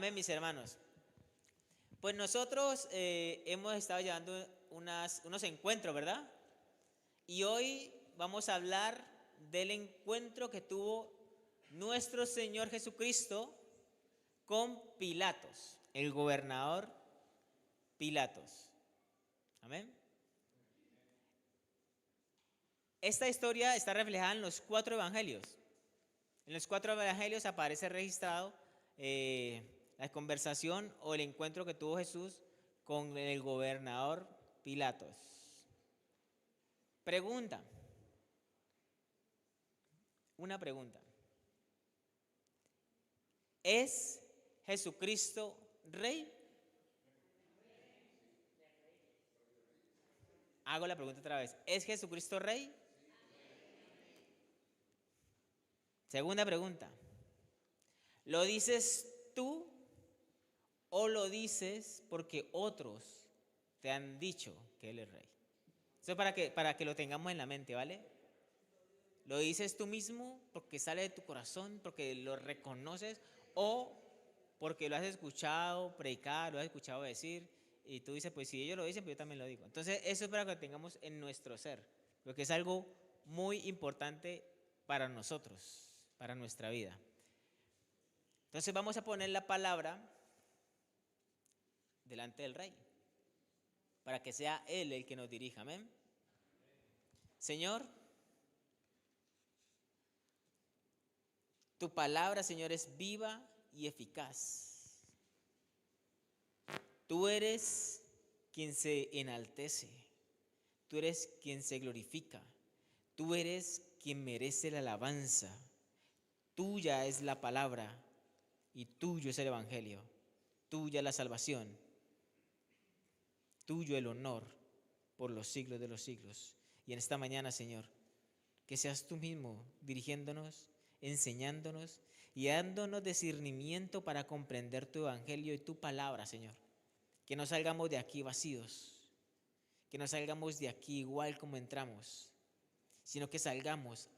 Amén, mis hermanos. Pues nosotros hemos estado llevando unos encuentros, ¿verdad? Y hoy vamos a hablar del encuentro que tuvo nuestro Señor Jesucristo con Pilatos, el gobernador Pilatos. Amén. Esta historia está reflejada en los 4 evangelios. En los 4 evangelios aparece registrado la conversación o el encuentro que tuvo Jesús con el gobernador Pilatos. Pregunta. Una pregunta. ¿Es Jesucristo rey? Hago la pregunta otra vez. ¿Es Jesucristo rey? Segunda pregunta. ¿Lo dices tú o lo dices porque otros te han dicho que Él es rey? Eso es para que lo tengamos en la mente, ¿vale? ¿Lo dices tú mismo porque sale de tu corazón, porque lo reconoces o porque lo has escuchado predicar, lo has escuchado decir y tú dices, pues si ellos lo dicen, pues yo también lo digo? Entonces eso es para que lo tengamos en nuestro ser, porque es algo muy importante para nosotros, para nuestra vida. Entonces vamos a poner la palabra delante del rey, para que sea Él el que nos dirija, amén. Señor, tu palabra, Señor, es viva y eficaz. Tú eres quien se enaltece, tú eres quien se glorifica, tú eres quien merece la alabanza. Tuya es la palabra y tuyo es el evangelio, tuya la salvación, tuyo el honor por los siglos de los siglos. Y en esta mañana, Señor, que seas tú mismo dirigiéndonos, enseñándonos y dándonos discernimiento para comprender tu evangelio y tu palabra, Señor. Que no salgamos de aquí vacíos, que no salgamos de aquí igual como entramos, sino que salgamos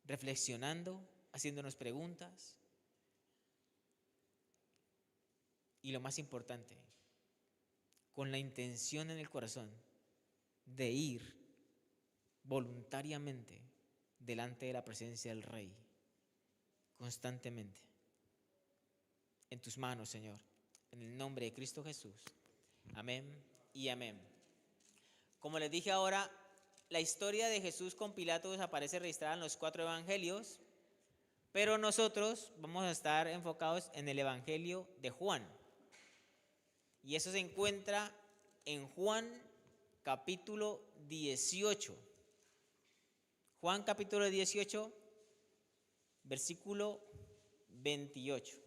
reflexionando, haciéndonos preguntas y lo más importante, con la intención en el corazón de ir voluntariamente delante de la presencia del Rey, constantemente. En tus manos, Señor, en el nombre de Cristo Jesús. Amén y amén. Como les dije ahora, la historia de Jesús con Pilatos aparece registrada en los 4 evangelios, pero nosotros vamos a estar enfocados en el evangelio de Juan. Y eso se encuentra en Juan capítulo 18. Juan capítulo 18, versículo 28.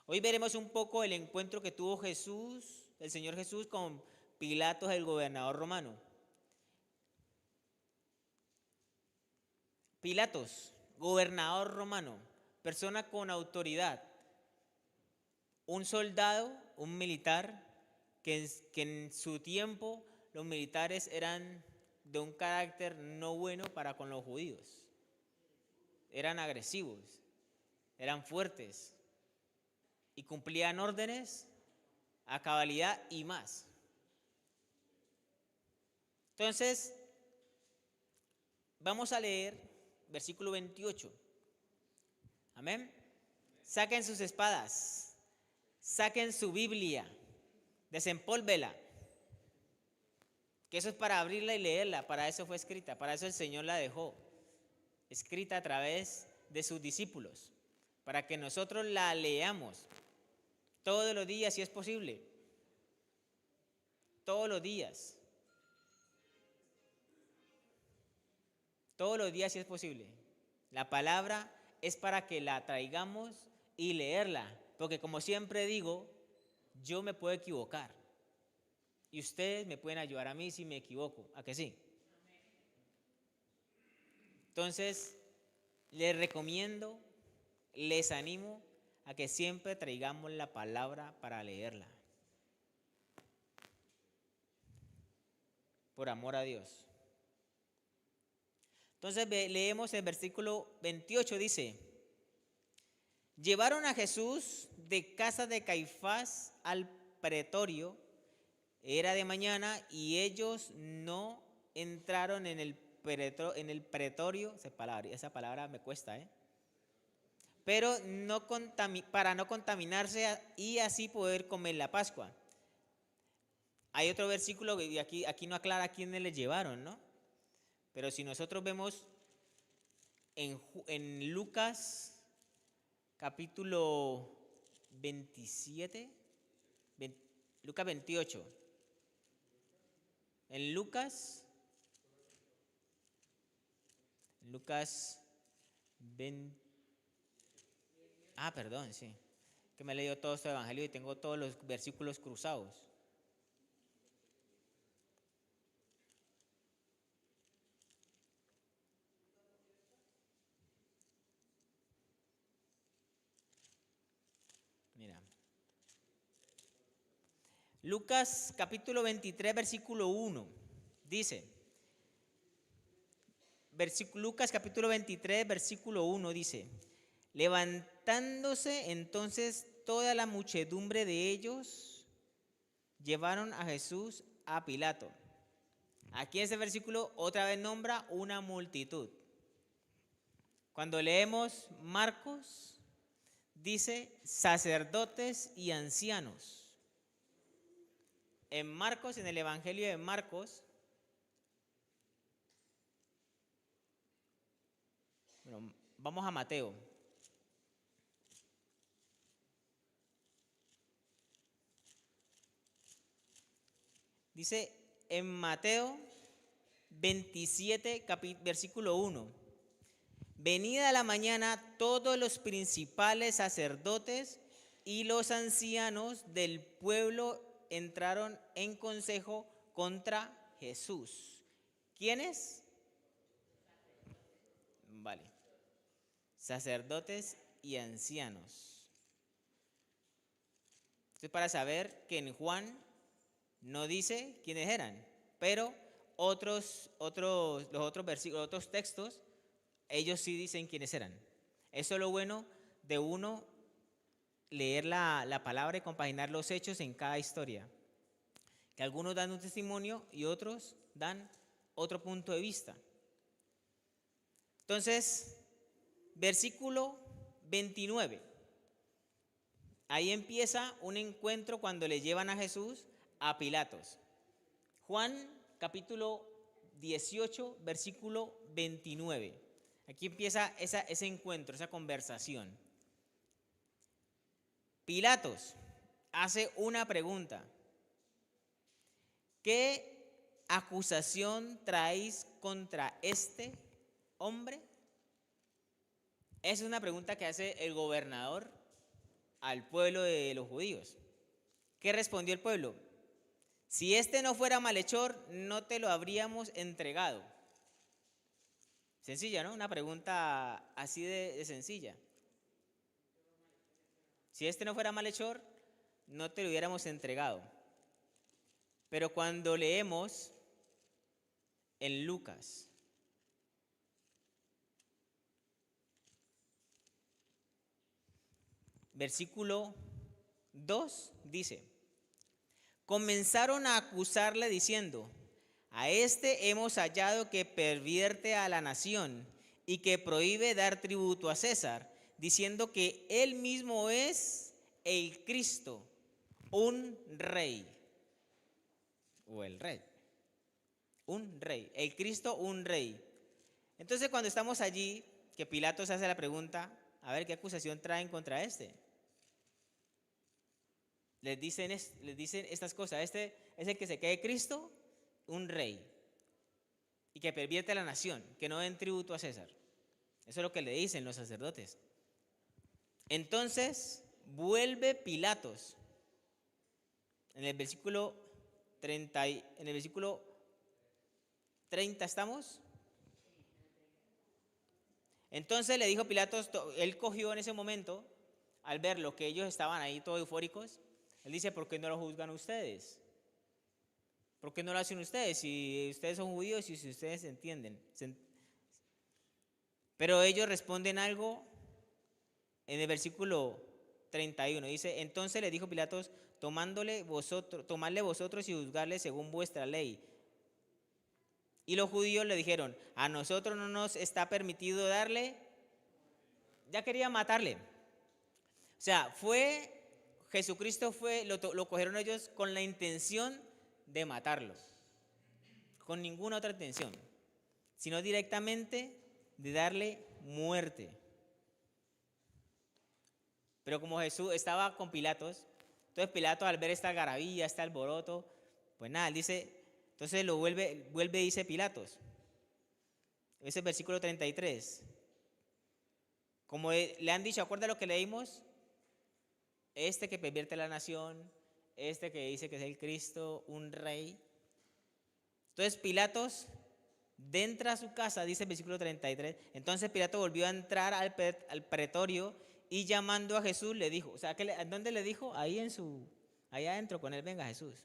Hoy veremos un poco el encuentro que tuvo Jesús, el Señor Jesús, con Pilatos, el gobernador romano. Pilatos, gobernador romano, persona con autoridad, un soldado, un militar, que en su tiempo los militares eran de un carácter no bueno para con los judíos. Eran agresivos, eran fuertes y cumplían órdenes a cabalidad y más. Entonces, vamos a leer versículo 28. Amén. Saquen sus espadas, saquen su Biblia, desempólvela, que eso es para abrirla y leerla, para eso fue escrita, para eso el Señor la dejó escrita a través de sus discípulos, para que nosotros la leamos todos los días si es posible, todos los días si es posible. La palabra es para que la traigamos y leerla, porque como siempre digo, yo me puedo equivocar y ustedes me pueden ayudar a mí si me equivoco, ¿a que sí? Entonces, les recomiendo, les animo a que siempre traigamos la palabra para leerla, por amor a Dios. Entonces leemos el versículo 28, dice: Llevaron a Jesús de casa de Caifás al pretorio. Era de mañana y ellos no entraron en el pretorio, esa palabra me cuesta, pero no para no contaminarse y así poder comer la Pascua. Hay otro versículo que aquí no aclara a quiénes le llevaron, ¿no? Pero si nosotros vemos en Lucas capítulo 27, Lucas 28, en Lucas 20, perdón, sí, que me he leído todo este evangelio y tengo todos los versículos cruzados. Mira. Lucas capítulo 23, versículo 1, dice, Lucas capítulo 23, versículo 1 dice, levantándose entonces toda la muchedumbre de ellos, llevaron a Jesús a Pilato. Aquí en ese versículo otra vez nombra una multitud. Cuando leemos Marcos, dice sacerdotes y ancianos. En Marcos, en el Evangelio de Marcos, bueno, vamos a Mateo. Dice en Mateo 27, versículo 1. Venida la mañana, todos los principales sacerdotes y los ancianos del pueblo entraron en consejo contra Jesús. ¿Quiénes? Vale. Sacerdotes y ancianos. Esto es para saber que en Juan no dice quiénes eran, pero los otros versículos, otros textos, ellos sí dicen quiénes eran. Eso es lo bueno de uno leer la palabra y compaginar los hechos en cada historia. Que algunos dan un testimonio y otros dan otro punto de vista. Entonces, versículo 29. Ahí empieza un encuentro cuando le llevan a Jesús a Pilatos. Juan capítulo 18, versículo 29. Aquí empieza ese encuentro, esa conversación. Pilatos hace una pregunta. ¿Qué acusación traéis contra este hombre? Es una pregunta que hace el gobernador al pueblo de los judíos. ¿Qué respondió el pueblo? Si este no fuera malhechor, no te lo habríamos entregado. Sencilla, ¿no? Una pregunta así de sencilla. Si este no fuera malhechor, no te lo hubiéramos entregado. Pero cuando leemos en Lucas, versículo 2, dice, comenzaron a acusarle diciendo, a este hemos hallado que pervierte a la nación y que prohíbe dar tributo a César, diciendo que él mismo es el Cristo, un rey. O el rey. Un rey. El Cristo, un rey. Entonces cuando estamos allí, que Pilatos hace la pregunta, a ver qué acusación traen contra este. Les dicen estas cosas. Este es el que se cree Cristo, un rey. Y que pervierte a la nación, que no den tributo a César. Eso es lo que le dicen los sacerdotes. Entonces vuelve Pilatos. En el versículo 30, ¿estamos? Entonces le dijo Pilatos, él cogió en ese momento, al ver lo que ellos estaban ahí todos eufóricos, él dice, ¿por qué no lo juzgan ustedes? ¿Por qué no lo hacen ustedes? Si ustedes son judíos y si ustedes entienden. Pero ellos responden algo En el versículo 31 dice, entonces le dijo Pilatos, tomadle vosotros y juzgarle según vuestra ley. Y los judíos le dijeron, a nosotros no nos está permitido darle. Ya quería matarle. O sea, Jesucristo lo cogieron ellos con la intención de matarlo. Con ninguna otra intención, sino directamente de darle muerte. Pero como Jesús estaba con Pilatos, entonces Pilatos al ver esta algarabía, este alboroto, pues nada, él dice, entonces vuelve y dice Pilatos. Ese es el versículo 33. Como le han dicho, acuerda lo que leímos, este que pervierte la nación, este que dice que es el Cristo, un rey. Entonces Pilatos entra a su casa, dice el versículo 33. Entonces Pilato volvió a entrar al pretorio y llamando a Jesús le dijo, o sea, ¿dónde le dijo? Allá adentro con él, venga Jesús.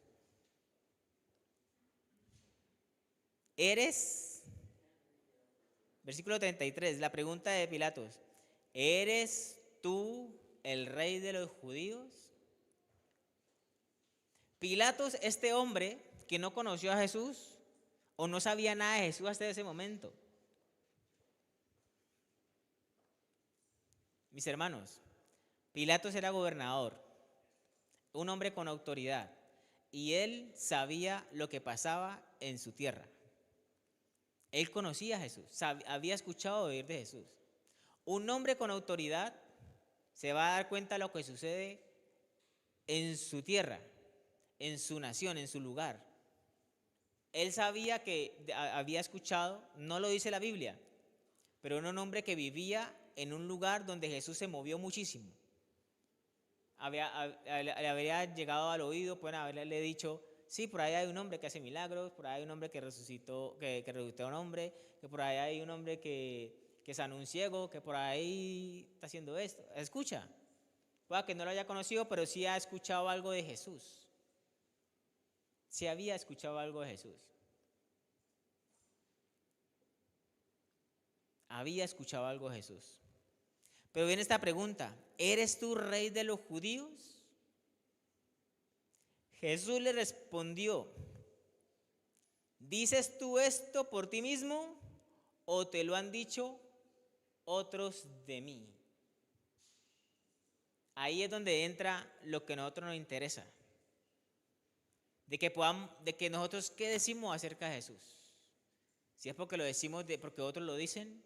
Versículo 33, la pregunta de Pilatos, ¿eres tú el rey de los judíos? Pilatos, este hombre que no conoció a Jesús o no sabía nada de Jesús hasta ese momento. Mis hermanos, Pilatos era gobernador, un hombre con autoridad, y él sabía lo que pasaba en su tierra. Él conocía a Jesús, había escuchado oír de Jesús. Un hombre con autoridad se va a dar cuenta de lo que sucede en su tierra, en su nación, en su lugar. Él sabía que había escuchado, no lo dice la Biblia, pero era un hombre que vivía en un lugar donde Jesús se movió muchísimo. Le habría llegado al oído, pueden haberle dicho, sí, por ahí hay un hombre que hace milagros, por ahí hay un hombre que resucitó a un hombre, que por ahí hay un hombre que sanó un ciego, que por ahí está haciendo esto. Escucha, pueda que no lo haya conocido, pero sí ha escuchado algo de Jesús. Sí había escuchado algo de Jesús. Había escuchado algo de Jesús. Pero viene esta pregunta, ¿eres tú rey de los judíos? Jesús le respondió, ¿dices tú esto por ti mismo o te lo han dicho otros de mí? Ahí es donde entra lo que a nosotros nos interesa. De que nosotros qué decimos acerca de Jesús. Si es porque lo decimos porque otros lo dicen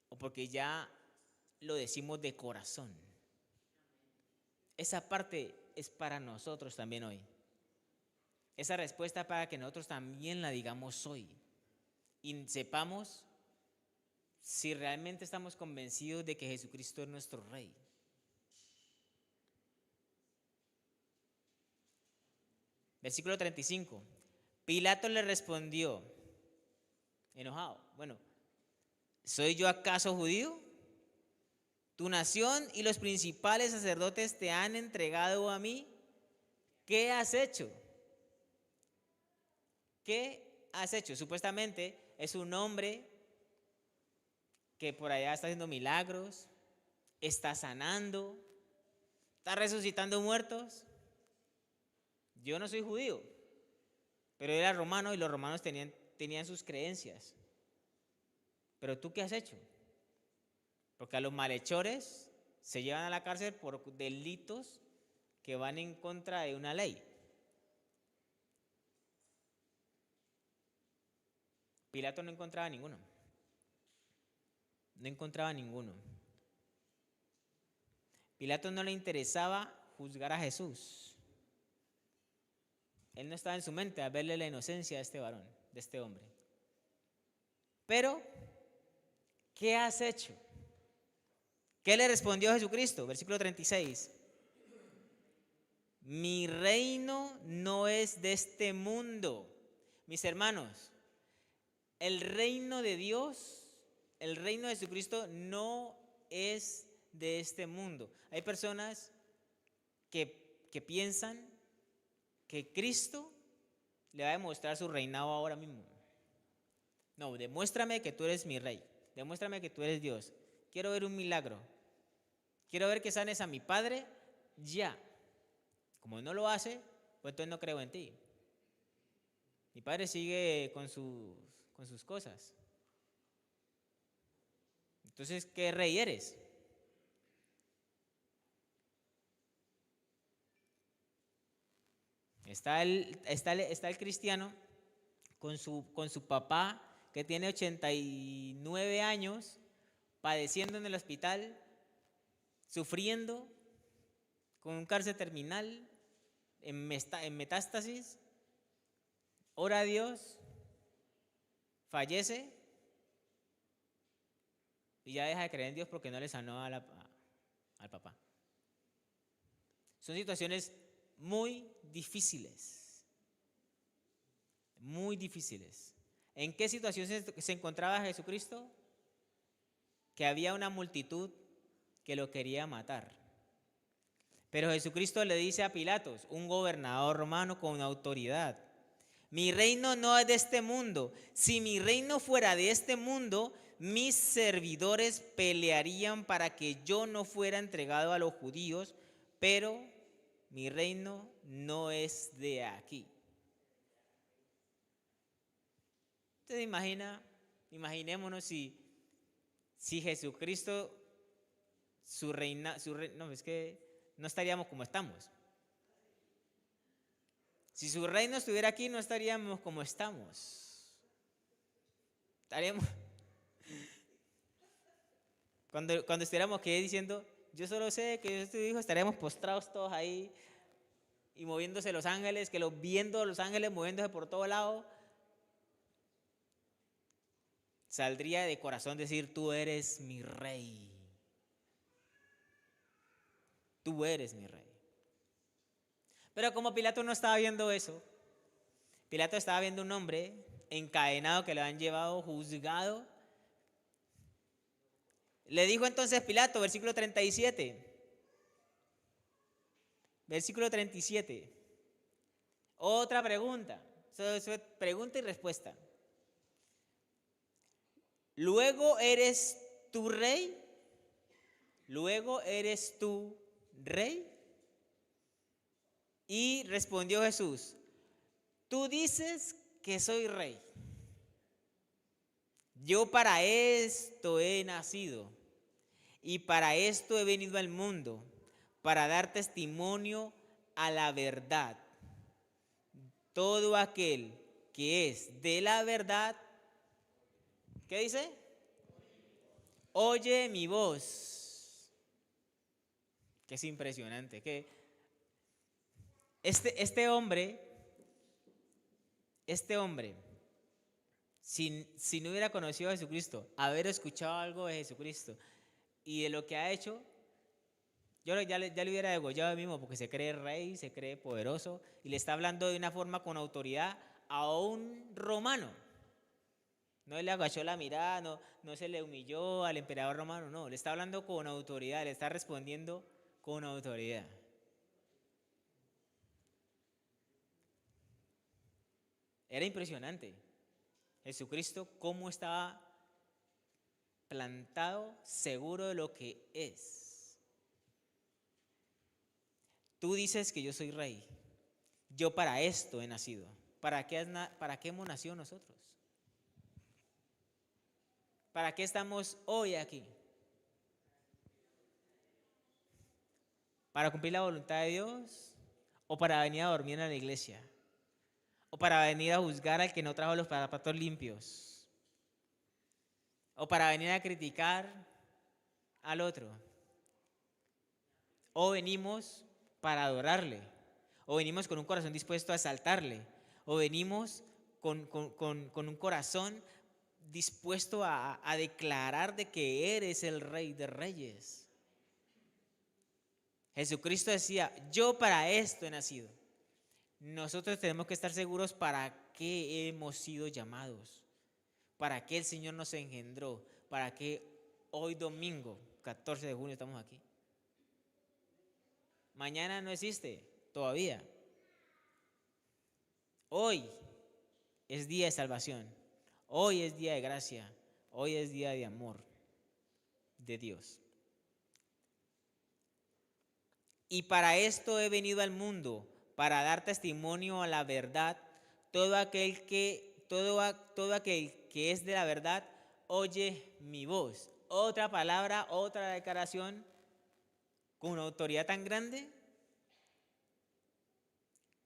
o porque ya lo decimos de corazón. Esa parte es para nosotros también hoy. Esa respuesta para que nosotros también la digamos hoy. Y sepamos si realmente estamos convencidos de que Jesucristo es nuestro Rey. Versículo 35. Pilato le respondió, enojado, bueno, ¿soy yo acaso judío? Tu nación y los principales sacerdotes te han entregado a mí. ¿Qué has hecho? ¿Qué has hecho? Supuestamente es un hombre que por allá está haciendo milagros, está sanando, está resucitando muertos. Yo no soy judío, pero era romano y los romanos tenían sus creencias. ¿Pero tú qué has hecho? Porque a los malhechores se llevan a la cárcel por delitos que van en contra de una ley. Pilato no encontraba ninguno. No encontraba ninguno. Pilato no le interesaba juzgar a Jesús. Él no estaba en su mente a verle la inocencia de este varón, de este hombre. Pero, ¿qué has hecho? ¿Qué le respondió Jesucristo? Versículo 36. Mi reino no es de este mundo. Mis hermanos, el reino de Dios, el reino de Jesucristo no es de este mundo. Hay personas que piensan que Cristo le va a demostrar su reinado ahora mismo. No, demuéstrame que tú eres mi rey. Demuéstrame que tú eres Dios. Quiero ver un milagro. Quiero ver que sanes a mi padre ya. Como no lo hace, pues entonces no creo en ti. Mi padre sigue con sus cosas. Entonces, ¿qué rey eres? Está el cristiano con su papá que tiene 89 años, padeciendo en el hospital, sufriendo, con un cáncer terminal, en metástasis, ora a Dios, fallece y ya deja de creer en Dios porque no le sanó al papá. Son situaciones muy difíciles, muy difíciles. ¿En qué situación se encontraba Jesucristo? Que había una multitud que lo quería matar. Pero Jesucristo le dice a Pilatos, un gobernador romano con autoridad: mi reino no es de este mundo. Si mi reino fuera de este mundo, mis servidores pelearían para que yo no fuera entregado a los judíos, pero mi reino no es de aquí. Entonces imaginémonos si Jesucristo, no, es que no estaríamos como estamos. Si su reino estuviera aquí, no estaríamos como estamos. Estaríamos, cuando estuviéramos aquí diciendo, yo solo sé que yo soy tu hijo, estaríamos postrados todos ahí y moviéndose los ángeles, viendo los ángeles moviéndose por todo lado. Saldría de corazón decir: tú eres mi rey. Tú eres mi rey. Pero como Pilato no estaba viendo eso, Pilato estaba viendo un hombre encadenado que lo han llevado juzgado. Le dijo entonces Pilato, versículo 37. Versículo 37. Otra pregunta. Eso es pregunta y respuesta. Luego eres tu rey. Luego eres tu rey. Y respondió Jesús: tú dices que soy rey. Yo para esto he nacido y para esto he venido al mundo, para dar testimonio a la verdad. Todo aquel que es de la verdad, ¿qué dice? Oye mi voz. Que es impresionante, que este hombre, si no hubiera conocido a Jesucristo, haber escuchado algo de Jesucristo y de lo que ha hecho, yo ya le hubiera degollado mismo, porque se cree rey, se cree poderoso y le está hablando de una forma con autoridad a un romano. No le agachó la mirada, no se le humilló al emperador romano, no, le está hablando con autoridad, le está respondiendo con autoridad. Era impresionante. Jesucristo, cómo estaba plantado, seguro de lo que es. Tú dices que yo soy rey. Yo para esto he nacido. ¿Para qué hemos nacido nosotros? ¿Para qué estamos hoy aquí? ¿Para cumplir la voluntad de Dios? ¿O para venir a dormir en la iglesia? ¿O para venir a juzgar al que no trajo los zapatos limpios? ¿O para venir a criticar al otro? ¿O venimos para adorarle? ¿O venimos con un corazón dispuesto a exaltarle? ¿O venimos con un corazón dispuesto a declarar de que eres el Rey de Reyes? Jesucristo decía: yo para esto he nacido. Nosotros tenemos que estar seguros para qué hemos sido llamados, para qué el Señor nos engendró, para qué hoy domingo 14 de junio estamos aquí. Mañana no existe todavía. Hoy es día de salvación. Hoy es día de gracia. Hoy es día de amor de Dios. Y para esto he venido al mundo, para dar testimonio a la verdad. Todo aquel que es de la verdad oye mi voz. Otra palabra, otra declaración con una autoridad tan grande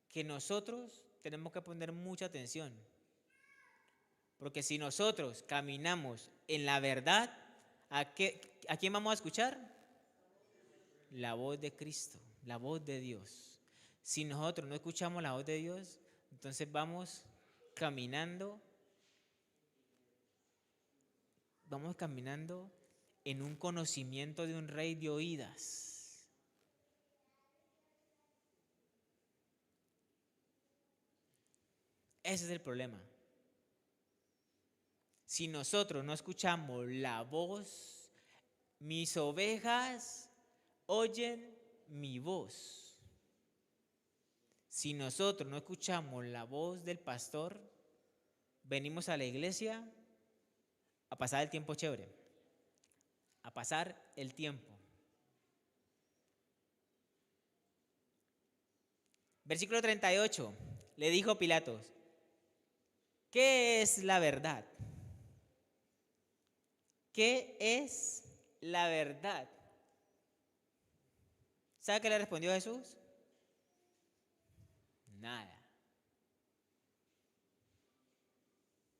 que nosotros tenemos que poner mucha atención. Porque si nosotros caminamos en la verdad, ¿a quién vamos a escuchar? La voz de Cristo, la voz de Dios. Si nosotros no escuchamos la voz de Dios, entonces vamos caminando en un conocimiento de un rey de oídas. Ese es el problema. Si nosotros no escuchamos la voz, mis ovejas oyen mi voz. Si nosotros no escuchamos la voz del pastor, venimos a la iglesia a pasar el tiempo chévere, a pasar el tiempo. Versículo 38, le dijo Pilatos, ¿qué es la verdad? ¿Qué es la verdad? ¿Sabe qué le respondió Jesús? Nada.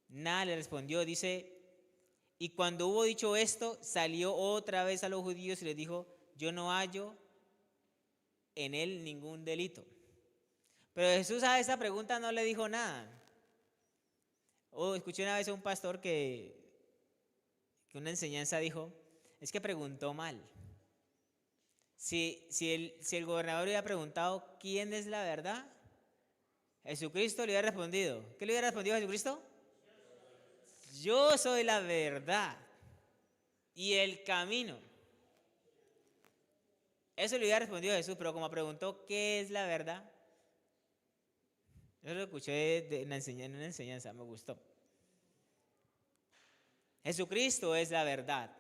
Nada le respondió, dice, y cuando hubo dicho esto, salió otra vez a los judíos y les dijo, yo no hallo en él ningún delito. Pero Jesús a esa pregunta no le dijo nada. Escuché una vez a un pastor que una enseñanza dijo, es que preguntó mal. Si el gobernador hubiera preguntado quién es la verdad, Jesucristo le hubiera respondido. ¿Qué le hubiera respondido a Jesucristo? Yo soy la verdad y el camino. Eso le hubiera respondido a Jesús, pero como preguntó qué es la verdad, yo lo escuché en una enseñanza, me gustó. Jesucristo es la verdad.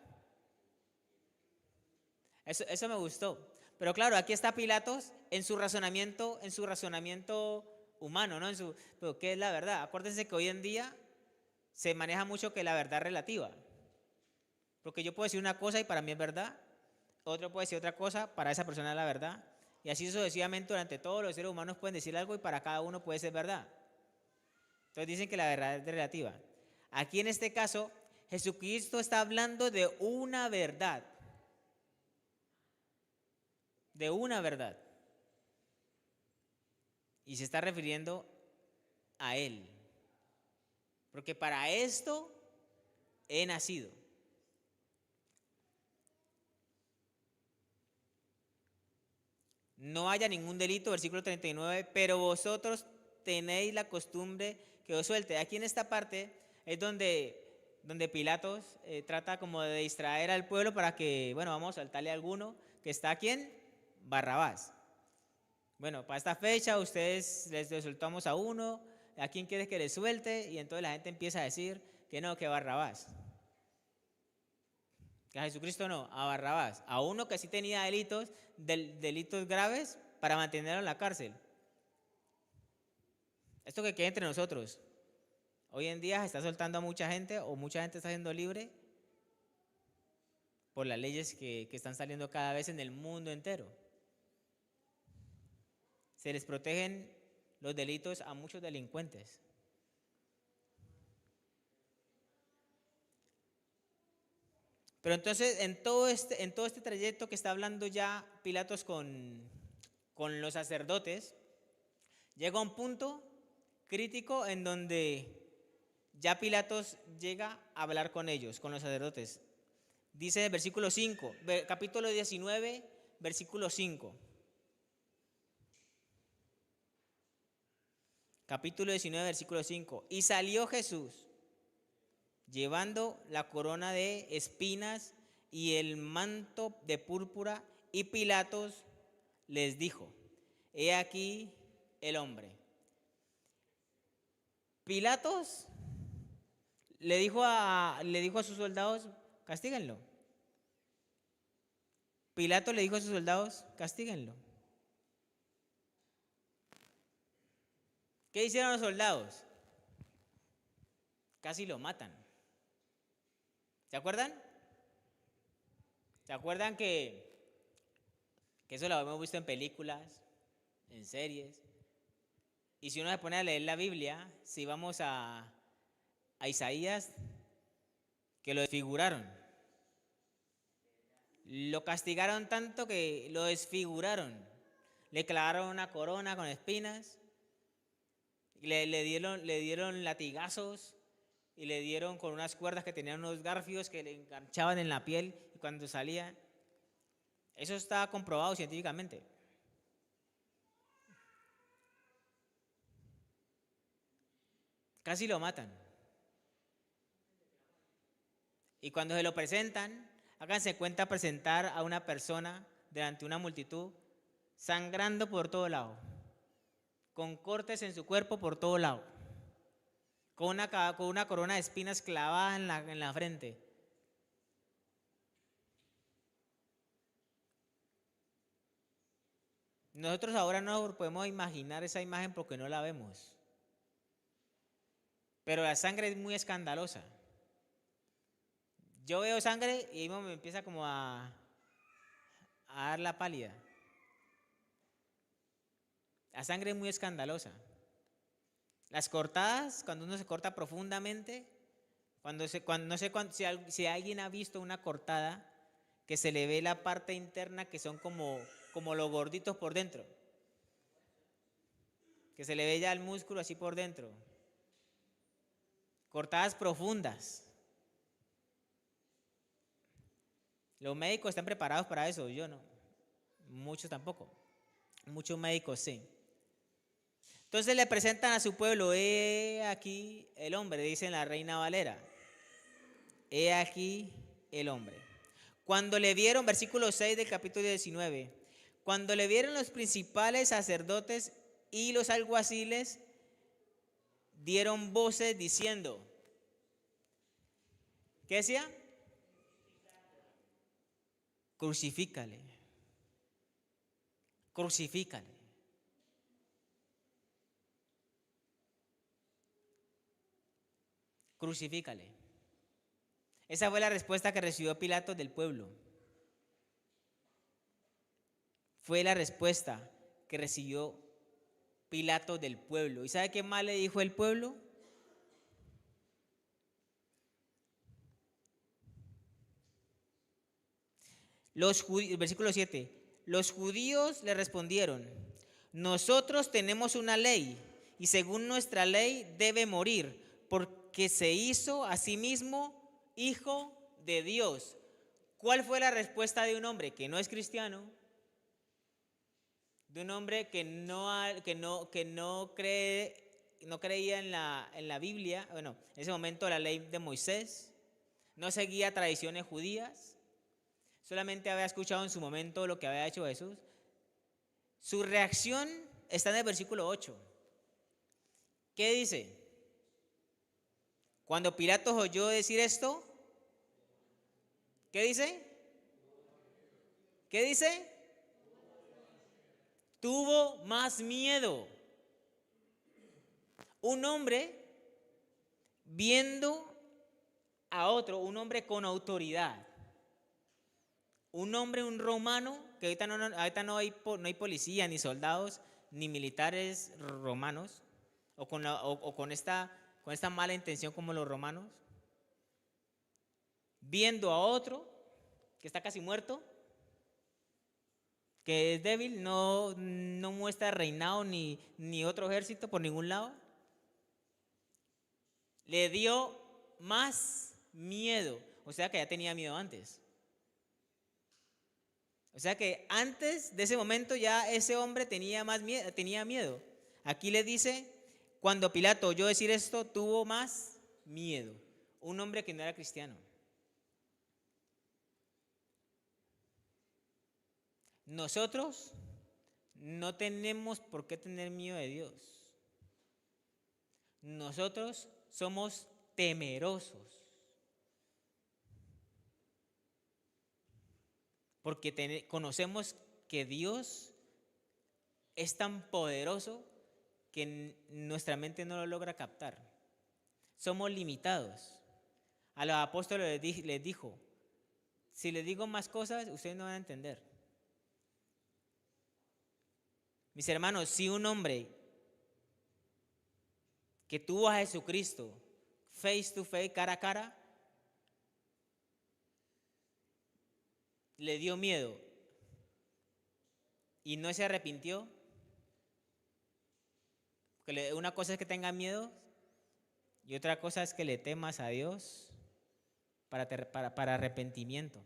Eso me gustó. Pero claro, aquí está Pilatos en su razonamiento humano, ¿no? Pero ¿qué es la verdad? Acuérdense que hoy en día se maneja mucho que la verdad es relativa. Porque yo puedo decir una cosa y para mí es verdad, otro puede decir otra cosa, para esa persona es la verdad. Y así sucesivamente durante todos los seres humanos pueden decir algo y para cada uno puede ser verdad. Entonces dicen que la verdad es relativa. Aquí en este caso, Jesucristo está hablando de una verdad. De una verdad. Y se está refiriendo a Él. Porque para esto he nacido. No haya ningún delito, versículo 39, pero vosotros tenéis la costumbre que os suelte. Aquí en esta parte es donde Pilatos trata como de distraer al pueblo para que, bueno, vamos a soltarle a alguno que está aquí en Barrabás. Bueno, para esta fecha ustedes les soltamos a uno, ¿a quién quieres que le suelte? Y entonces la gente empieza a decir que no, que Barrabás. Que a Jesucristo no, a Barrabás, a uno que sí tenía delitos graves para mantenerlo en la cárcel. Esto que queda entre nosotros. Hoy en día se está soltando a mucha gente o mucha gente está siendo libre por las leyes que están saliendo cada vez en el mundo entero. Se les protegen los delitos a muchos delincuentes. Pero entonces en todo este trayecto que está hablando ya Pilatos con los sacerdotes, llega un punto crítico en donde ya Pilatos llega a hablar con ellos, con los sacerdotes. Dice el versículo 5, capítulo 19, versículo 5. Capítulo 19, versículo 5. Y salió Jesús llevando la corona de espinas y el manto de púrpura, y Pilatos les dijo, he aquí el hombre. Pilatos le dijo a sus soldados, castíguenlo. Pilato le dijo a sus soldados, castíguenlo. ¿Qué hicieron los soldados? Casi lo matan. ¿Se acuerdan? ¿Se acuerdan que eso lo hemos visto en películas, en series? Y si uno se pone a leer la Biblia, si vamos a Isaías, que lo desfiguraron. Lo castigaron tanto que lo desfiguraron. Le clavaron una corona con espinas, le dieron latigazos y le dieron con unas cuerdas que tenían unos garfios que le enganchaban en la piel y cuando salía. Eso está comprobado científicamente. Casi lo matan. Y cuando se lo presentan, háganse cuenta presentar a una persona delante de una multitud sangrando por todo lado, con cortes en su cuerpo por todo lado, con una corona de espinas clavada en la frente. Nosotros ahora no podemos imaginar esa imagen porque no la vemos. Pero la sangre es muy escandalosa. Yo veo sangre y ahí me empieza como a dar la pálida. La sangre es muy escandalosa. Las cortadas, cuando uno se corta profundamente, no sé si alguien ha visto una cortada que se le ve la parte interna que son como los gorditos por dentro, que se le ve ya el músculo así por dentro. Cortadas profundas. Los médicos están preparados para eso, yo no. Muchos tampoco. Muchos médicos sí. Entonces le presentan a su pueblo, he aquí el hombre, dice en la Reina Valera. He aquí el hombre. Cuando le vieron, versículo 6 del capítulo 19, cuando le vieron los principales sacerdotes y los alguaciles, dieron voces diciendo, ¿qué decía? Crucifícale. Crucifícale. Crucifícale. Esa fue la respuesta que recibió Pilato del pueblo. Fue la respuesta que recibió Pilato del pueblo. ¿Y sabe qué más le dijo el pueblo? Versículo 7. Los judíos le respondieron, nosotros tenemos una ley y según nuestra ley debe morir porque se hizo a sí mismo hijo de Dios. ¿Cuál fue la respuesta de un hombre que no es cristiano? De un hombre que no creía en la Biblia, bueno, en ese momento la ley de Moisés, no seguía tradiciones judías, solamente había escuchado en su momento lo que había hecho Jesús. Su reacción está en el versículo 8. ¿Qué dice? Cuando Pilato oyó decir esto, ¿qué dice? ¿Qué dice? Tuvo más miedo. Un hombre viendo a otro, un hombre con autoridad. Un hombre, un romano, que ahorita no hay policía, ni soldados, ni militares romanos, o con esta mala intención como los romanos, viendo a otro que está casi muerto, que es débil, no muestra reinado ni otro ejército por ningún lado, le dio más miedo, o sea que ya tenía miedo antes. O sea que antes de ese momento ya ese hombre tenía miedo. Aquí le dice, cuando Pilato oyó decir esto, tuvo más miedo. Un hombre que no era cristiano. Nosotros no tenemos por qué tener miedo de Dios. Nosotros somos temerosos. Porque conocemos que Dios es tan poderoso que nuestra mente no lo logra captar. Somos limitados. A los apóstoles les dijo, si les digo más cosas, ustedes no van a entender. Mis hermanos, si un hombre que tuvo a Jesucristo face to face, cara a cara, le dio miedo y no se arrepintió, porque una cosa es que tenga miedo y otra cosa es que le temas a Dios para arrepentimiento.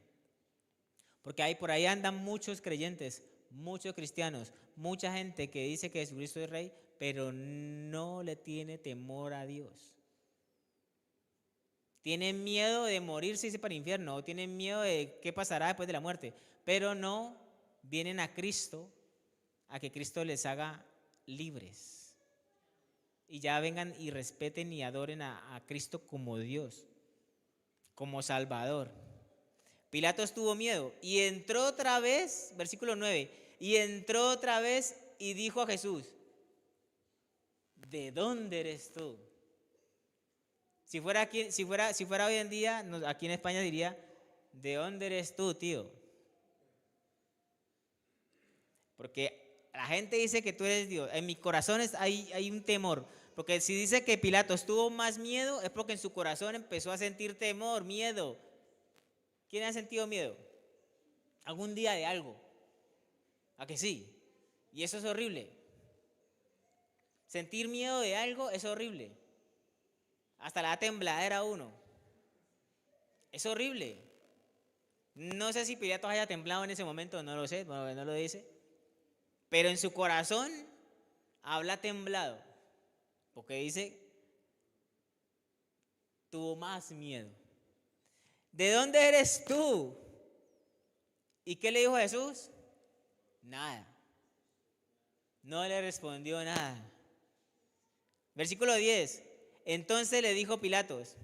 Porque por ahí andan muchos creyentes, muchos cristianos, mucha gente que dice que Jesucristo es Rey, pero no le tiene temor a Dios. Tienen miedo de morirse y irse para el infierno, o tienen miedo de qué pasará después de la muerte, pero no vienen a Cristo, a que Cristo les haga libres. Y ya vengan y respeten y adoren a Cristo como Dios, como Salvador. Pilatos tuvo miedo y entró otra vez, versículo 9, y entró otra vez y dijo a Jesús, ¿de dónde eres tú? Si fuera hoy en día, aquí en España diría, ¿de dónde eres tú, tío? Porque la gente dice que tú eres Dios. En mi corazón hay un temor. Porque si dice que Pilatos tuvo más miedo, es porque en su corazón empezó a sentir temor, miedo. ¿Quién ha sentido miedo? ¿Algún día de algo? ¿A que sí? Y eso es horrible. Sentir miedo de algo es horrible. Hasta la tembladera a uno. Es horrible. No sé si Pilatos haya temblado en ese momento, no lo sé, no lo dice. Pero en su corazón habla temblado. Porque dice, tuvo más miedo. ¿De dónde eres tú? ¿Y qué le dijo Jesús? Nada. No le respondió nada. Versículo 10. Entonces le dijo Pilatos,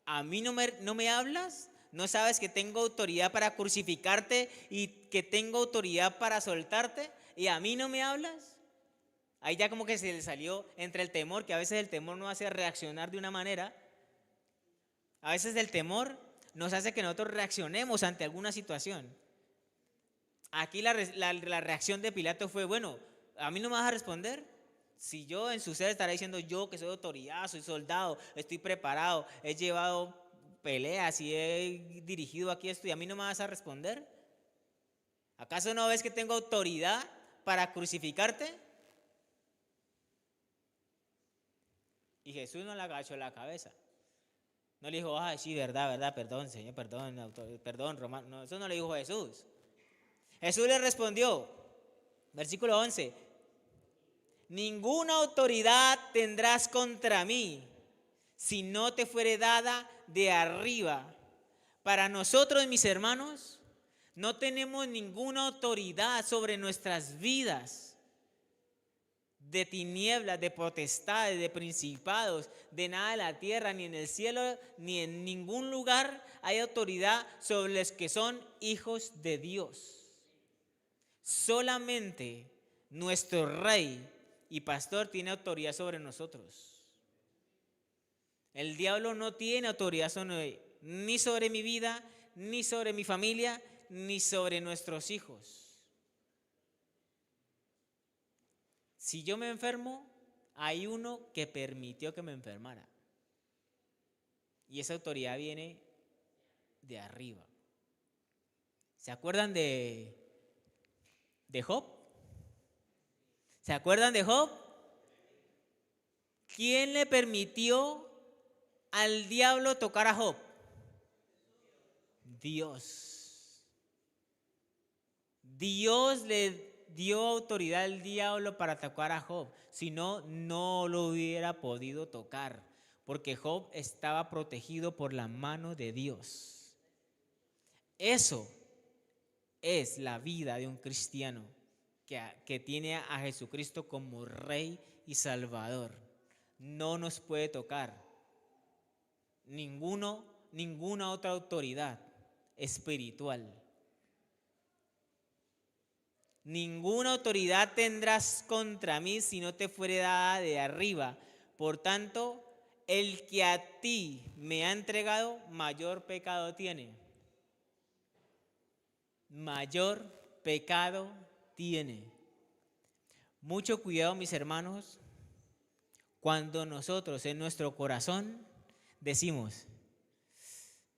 ¿a mí no me hablas? ¿No sabes que tengo autoridad para crucificarte y que tengo autoridad para soltarte? ¿Y a mí no me hablas? Ahí ya como que se le salió entre el temor, que a veces el temor nos hace reaccionar de una manera. A veces el temor nos hace que nosotros reaccionemos ante alguna situación. Aquí la reacción de Pilato fue, bueno, ¿a mí no me vas a responder? Si yo en su ser estará diciendo yo que soy autoridad, soy soldado, estoy preparado, he llevado peleas y he dirigido aquí esto y a mí no me vas a responder. ¿Acaso no ves que tengo autoridad para crucificarte? Y Jesús no le agachó la cabeza. No le dijo, ay, sí, verdad, perdón, Señor, perdón, Romano. No, eso no le dijo Jesús. Jesús le respondió, versículo 11, ninguna autoridad tendrás contra mí si no te fuere dada de arriba. Para nosotros, mis hermanos, no tenemos ninguna autoridad sobre nuestras vidas. De tinieblas, de potestades, de principados, de nada de la tierra, ni en el cielo, ni en ningún lugar hay autoridad sobre los que son hijos de Dios. Solamente nuestro Rey y Pastor tiene autoridad sobre nosotros. El diablo no tiene autoridad ni sobre mi vida, ni sobre mi familia, ni sobre nuestros hijos. Si yo me enfermo, hay uno que permitió que me enfermara. Y esa autoridad viene de arriba. ¿Se acuerdan de Job? ¿Se acuerdan de Job? ¿Quién le permitió al diablo tocar a Job? Dios. Dios le dio autoridad al diablo para tocar a Job. Si no, no lo hubiera podido tocar, porque Job estaba protegido por la mano de Dios. Eso es la vida de un cristiano que tiene a Jesucristo como Rey y Salvador. No nos puede tocar ninguna otra autoridad espiritual. Ninguna autoridad tendrás contra mí si no te fuere dada de arriba. Por tanto, el que a ti me ha entregado, mayor pecado tiene. Mayor pecado tiene. Mucho cuidado, mis hermanos, cuando nosotros en nuestro corazón decimos: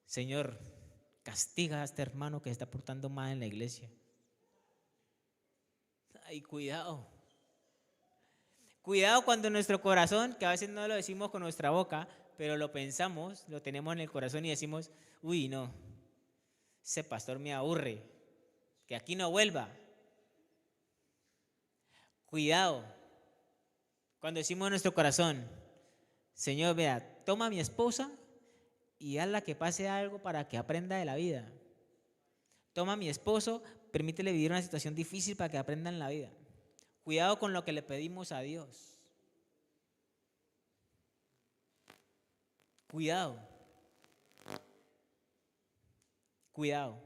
Señor, castiga a este hermano que se está portando mal en la iglesia. Ay, cuidado. Cuidado cuando en nuestro corazón, que a veces no lo decimos con nuestra boca, pero lo pensamos, lo tenemos en el corazón y decimos: uy, no, ese pastor me aburre, que aquí no vuelva. Cuidado cuando decimos en nuestro corazón: Señor, vea, toma a mi esposa y hazla que pase algo para que aprenda de la vida. Toma a mi esposo, permítele vivir una situación difícil para que aprenda en la vida. Cuidado con lo que le pedimos a Dios. Cuidado. Cuidado.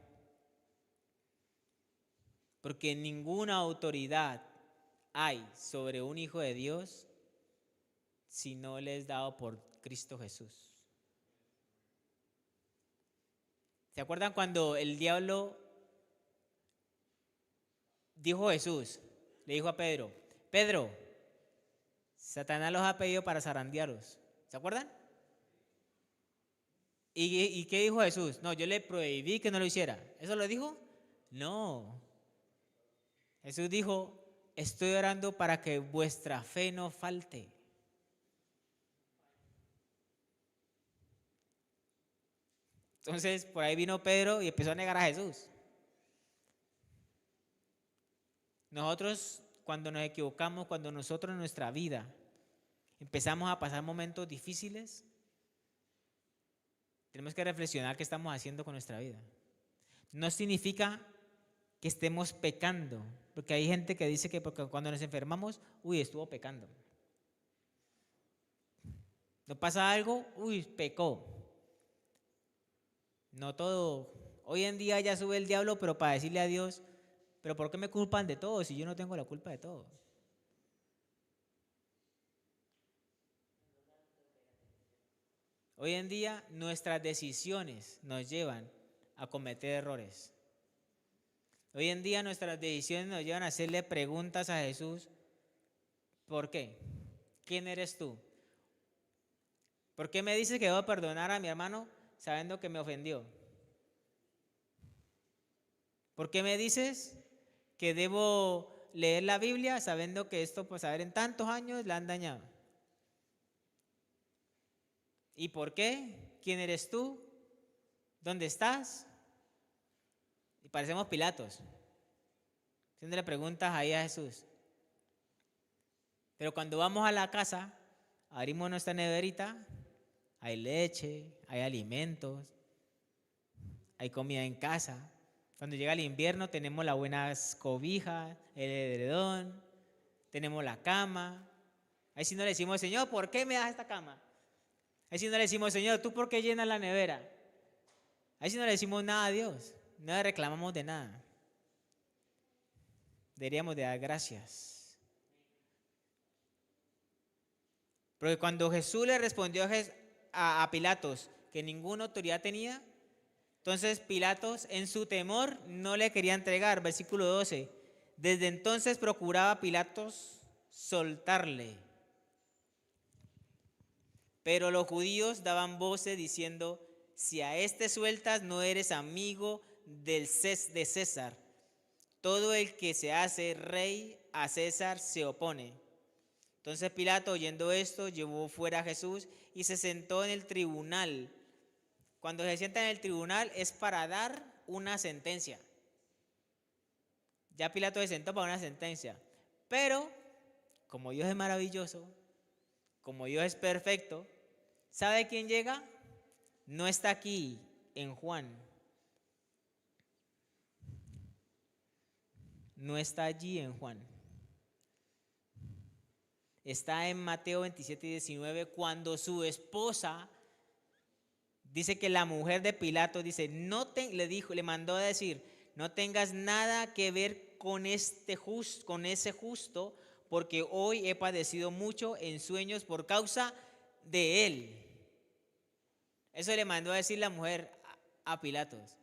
Porque ninguna autoridad hay sobre un hijo de Dios si no le es dado por Cristo Jesús. ¿Se acuerdan cuando el diablo dijo a Jesús? Le dijo a Pedro: Pedro, Satanás los ha pedido para zarandearos. ¿Se acuerdan? ¿Y qué dijo Jesús? No, yo le prohibí que no lo hiciera. ¿Eso lo dijo? No. Jesús dijo: estoy orando para que vuestra fe no falte. Entonces, por ahí vino Pedro y empezó a negar a Jesús. Nosotros, cuando nos equivocamos, cuando nosotros en nuestra vida empezamos a pasar momentos difíciles, tenemos que reflexionar qué estamos haciendo con nuestra vida. No significa que estemos pecando, porque hay gente que dice que porque cuando nos enfermamos, uy, estuvo pecando. ¿No pasa algo? Uy, pecó. No todo. Hoy en día ya sube el diablo, pero para decirle a Dios: pero ¿por qué me culpan de todo si yo no tengo la culpa de todo? Hoy en día nuestras decisiones nos llevan a cometer errores. Hoy en día nuestras decisiones nos llevan a hacerle preguntas a Jesús: ¿por qué? ¿Quién eres tú? ¿Por qué me dices que debo perdonar a mi hermano sabiendo que me ofendió? ¿Por qué me dices que debo leer la Biblia sabiendo que esto, pues a ver, en tantos años la han dañado? ¿Y por qué? ¿Quién eres tú? ¿Dónde estás? Y parecemos Pilatos, haciéndole preguntas ahí a Jesús. Pero cuando vamos a la casa, abrimos nuestra neverita, hay leche, hay alimentos, hay comida en casa. Cuando llega el invierno tenemos las buenas cobijas, el edredón, tenemos la cama. Ahí sí no le decimos: Señor, ¿por qué me das esta cama? Ahí sí no le decimos: Señor, ¿tú por qué llenas la nevera? Ahí sí no le decimos nada a Dios, no le reclamamos de nada. Deberíamos de dar gracias. Porque cuando Jesús le respondió a Pilatos que ninguna autoridad tenía, entonces Pilatos en su temor no le quería entregar. Versículo 12. Desde entonces procuraba Pilatos soltarle. Pero los judíos daban voces diciendo: si a este sueltas, no eres amigo de César. Todo el que se hace rey a César se opone. Entonces Pilato, oyendo esto, llevó fuera a Jesús y se sentó en el tribunal. Cuando se sienta en el tribunal es para dar una sentencia. Ya Pilato se sentó para una sentencia. Pero, como Dios es maravilloso, como Dios es perfecto, ¿sabe quién llega? No está aquí en Juan. No está allí en Juan. Está en Mateo 27 y 19, cuando su esposa dice que la mujer de Pilato dice, le mandó a decir: no tengas nada que ver con ese justo, porque hoy he padecido mucho en sueños por causa de él. Eso le mandó a decir la mujer a Pilatos.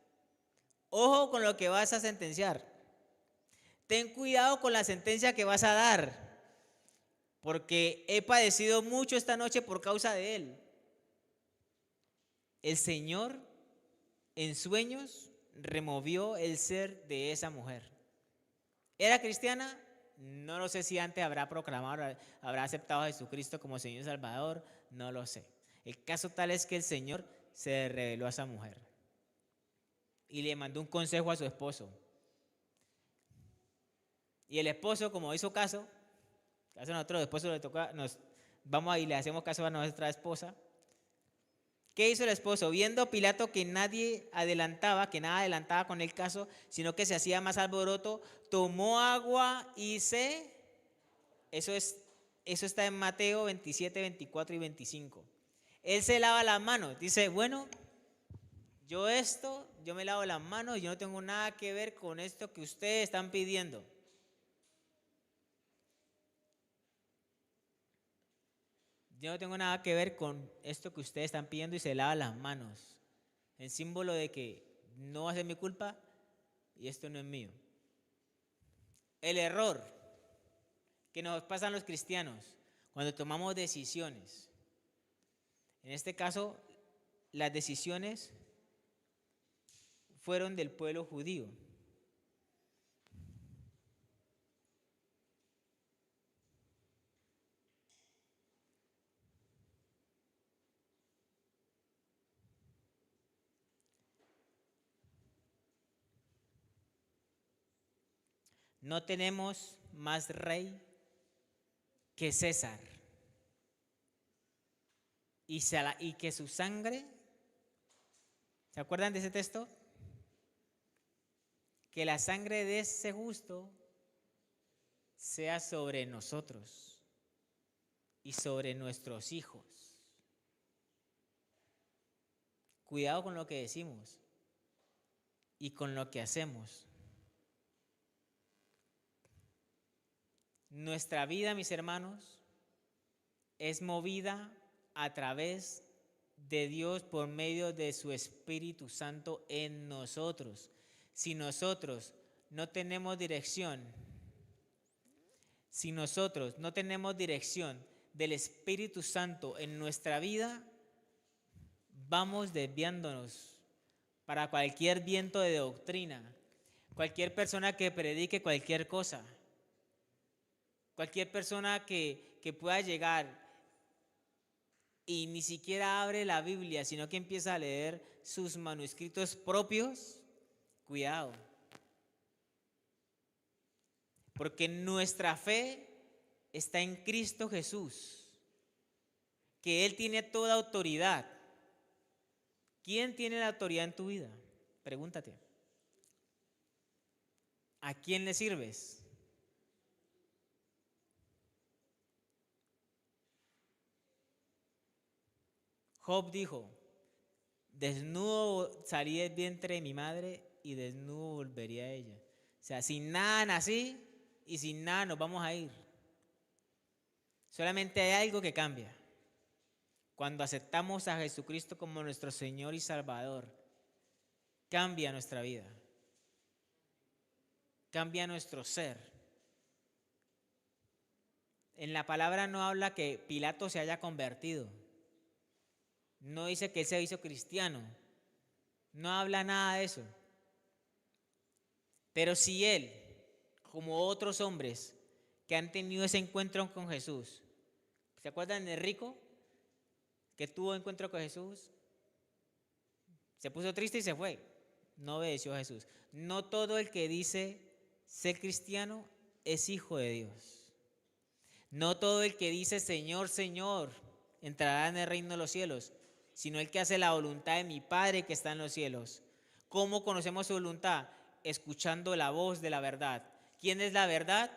Ojo con lo que vas a sentenciar. Ten cuidado con la sentencia que vas a dar, porque he padecido mucho esta noche por causa de él. El Señor en sueños removió el ser de esa mujer. ¿Era cristiana? No lo sé si antes habrá proclamado, habrá aceptado a Jesucristo como Señor y Salvador, no lo sé. El caso tal es que el Señor se reveló a esa mujer y le mandó un consejo a su esposo. Y el esposo, como hizo caso a nosotros, esposo le toca, vamos y le hacemos caso a nuestra esposa. ¿Qué hizo el esposo? Viendo Pilato que nadie adelantaba, que nada adelantaba con el caso, sino que se hacía más alboroto, tomó agua y eso está en Mateo 27, 24 y 25. Él se lava las manos, dice, bueno, yo me lavo las manos, yo no tengo nada que ver con esto que ustedes están pidiendo. Yo no tengo nada que ver con esto que ustedes están pidiendo y se lava las manos, en símbolo de que no va a ser mi culpa y esto no es mío. El error que nos pasan los cristianos cuando tomamos decisiones, en este caso las decisiones fueron del pueblo judío. No tenemos más rey que César. Y que su sangre, ¿se acuerdan de ese texto? Que la sangre de ese justo sea sobre nosotros y sobre nuestros hijos. Cuidado con lo que decimos y con lo que hacemos. Nuestra vida, mis hermanos, es movida a través de Dios por medio de su Espíritu Santo en nosotros. Si nosotros no tenemos dirección, del Espíritu Santo en nuestra vida, vamos desviándonos para cualquier viento de doctrina, cualquier persona que predique cualquier cosa, cualquier persona que pueda llegar y ni siquiera abre la Biblia, sino que empieza a leer sus manuscritos propios, cuidado. Porque nuestra fe está en Cristo Jesús, que Él tiene toda autoridad. ¿Quién tiene la autoridad en tu vida? Pregúntate. ¿A quién le sirves? Job dijo, desnudo salí del vientre de mi madre y desnudo volvería a ella. O sea, sin nada nací y sin nada nos vamos a ir. Solamente hay algo que cambia. Cuando aceptamos a Jesucristo como nuestro Señor y Salvador, cambia nuestra vida. Cambia nuestro ser. En la palabra no habla que Pilato se haya convertido. No dice que él se hizo cristiano. No habla nada de eso. Pero si él, como otros hombres que han tenido ese encuentro con Jesús, ¿se acuerdan del rico que tuvo encuentro con Jesús? Se puso triste y se fue. No obedeció a Jesús. No todo el que dice ser cristiano es hijo de Dios. No todo el que dice Señor, Señor entrará en el reino de los cielos, sino el que hace la voluntad de mi Padre que está en los cielos. ¿Cómo conocemos su voluntad? Escuchando la voz de la verdad. ¿Quién es la verdad?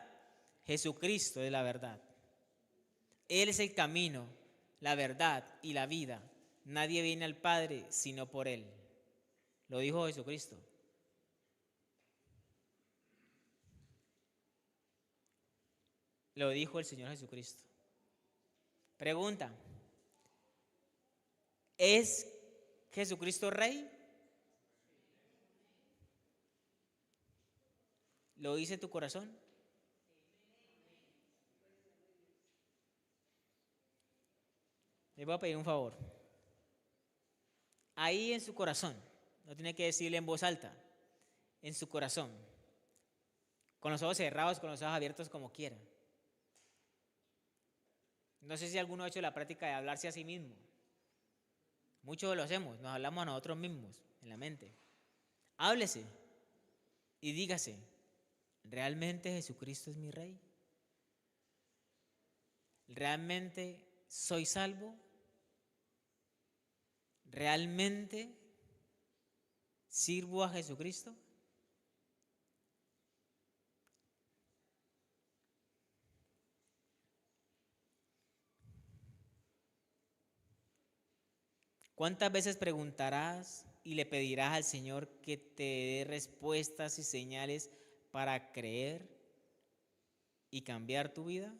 Jesucristo es la verdad. Él es el camino, la verdad y la vida. Nadie viene al Padre sino por Él. Lo dijo Jesucristo. Lo dijo el Señor Jesucristo. Pregunta, ¿es Jesucristo Rey? ¿Lo dice tu corazón? Les voy a pedir un favor. Ahí en su corazón, no tiene que decirle en voz alta, en su corazón, con los ojos cerrados, con los ojos abiertos, como quiera. No sé si alguno ha hecho la práctica de hablarse a sí mismo. Muchos lo hacemos, nos hablamos a nosotros mismos en la mente. Háblese y dígase, ¿realmente Jesucristo es mi Rey? ¿Realmente soy salvo? ¿Realmente sirvo a Jesucristo? ¿Cuántas veces preguntarás y le pedirás al Señor que te dé respuestas y señales para creer y cambiar tu vida?